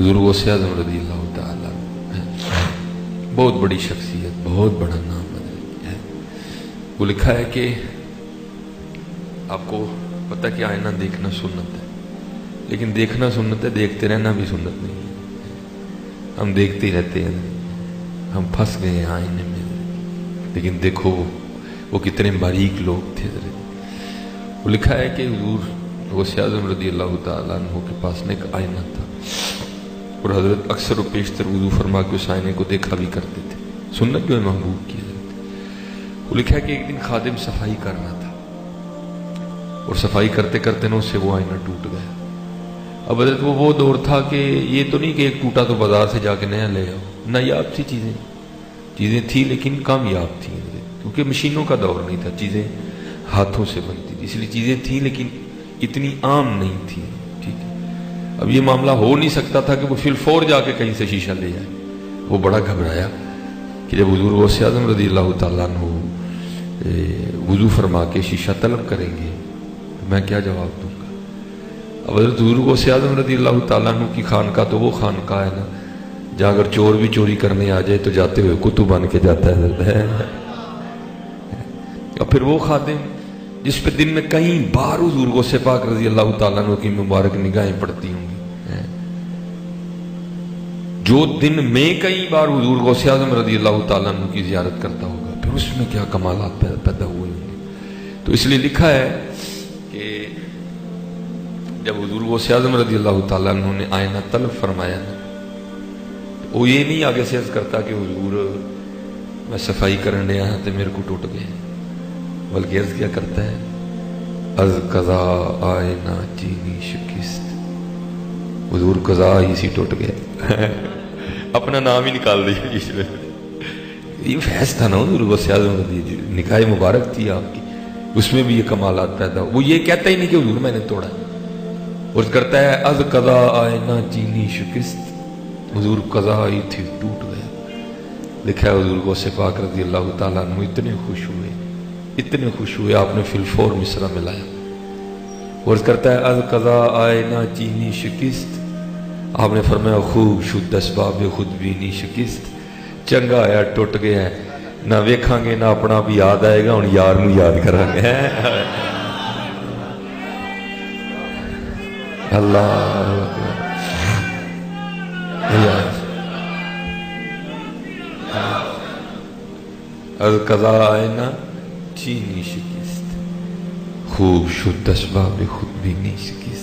حضور غوث اعظم رضی اللہ تعالیٰ بہت بڑی شخصیت، بہت بڑا نام ہے۔ وہ لکھا ہے کہ آپ کو پتہ کہ آئینہ دیکھنا سنت ہے، لیکن دیکھنا سنت ہے، دیکھتے رہنا بھی سنت نہیں ہے۔ ہم دیکھتے ہی رہتے ہیں، ہم پھنس گئے ہیں آئینے میں، لیکن دیکھو وہ کتنے باریک لوگ تھے۔ وہ لکھا ہے کہ حضور غوث اعظم رضی اللہ تعالیٰ عنہ کے پاس میں ایک آئینہ تھا، اور حضرت اکثر و بیشتر وضو فرما کے اس آئینے کو دیکھا بھی کرتے تھے، سنت جو ہے محبوب کی حضرت۔ وہ لکھا ہے کہ ایک دن خادم صفائی کر رہا تھا، اور صفائی کرتے کرتے نا اس سے وہ آئینہ ٹوٹ گیا۔ اب حضرت وہ دور تھا کہ یہ تو نہیں کہ ایک ٹوٹا تو بازار سے جا کے نیا لے آؤ، نایاب سی چیزیں تھیں، لیکن کامیاب تھیں، کیونکہ مشینوں کا دور نہیں تھا، چیزیں ہاتھوں سے بنتی تھی، اس لیے چیزیں تھیں لیکن اتنی عام نہیں تھیں۔ ٹھیک ہے، اب یہ معاملہ ہو نہیں سکتا تھا کہ وہ فی الفور جا کے کہیں سے شیشہ لے جائے۔ وہ بڑا گھبرایا کہ جب حضور غوث اعظم رضی اللہ تعالیٰ عنہ وضو فرما کے شیشہ طلب کریں گے تو میں کیا جواب دوں گا۔ اب حضرت حضور غوث اعظم رضی اللہ تعالیٰ عنہ کی خانقاہ تو وہ خانقاہ ہے نا جہاں اگر چور بھی چوری کرنے آ جائے تو جاتے ہوئے کتب بن کے جاتا ہے۔ اور پھر وہ خادم جس پہ دن میں کئی بار حضور غوث پاک رضی اللہ تعالیٰ عنہ کی مبارک نگاہیں پڑتی ہوں گی، جو دن میں کئی بار حضور غوث اعظم رضی اللہ تعالیٰ عنہ کی زیارت کرتا ہوگا، پھر اس میں کیا کمالات پیدا ہوئے ہوں گے۔ تو اس لیے لکھا ہے کہ جب حضور غوث اعظم رضی اللہ تعالیٰ عنہ نے آئینہ طلب فرمایا نا، وہ یہ نہیں آگے سے عرض کرتا کہ حضور میں صفائی کرنے آیا تو میرے کو ٹوٹ گئے، بلکہ عرض کیا کرتا ہے، از قضا آئینہ چینی شکست، حضور قضا ہی سی ٹوٹ گیا۔ اپنا نام ہی نکال دیا جس میں، یہ فیض تھا نا حضور غوث اعظم رضی، نکاح مبارک تھی آپ کی، اس میں بھی یہ کمالات پیدا ہو۔ وہ یہ کہتا ہی نہیں کہ حضور میں نے توڑا، اور کرتا ہے از قضا آئینہ چینی شکست، حضور قضا ہی تھی ٹوٹ گیا۔ لکھا ہے حضور غوث پاک رضی اللہ تعالیٰ عنہ اتنے خوش ہوئے آپ نے فی الفور مصرع ملایا، اور کرتا ہے از قضا آئینہ چینی شکست، آپ نے فرمایا خوب شد اسباب خود بینی شکست، چنگا آیا ٹوٹ گیا ہے، نہ ویکھاں گے نہ اپنا بھی یاد آئے گا، ہن یار نو یاد کریں گے۔ اللہ از قضا آئینہ چینی شکست، خوب شد اسباب خود بینی شکست۔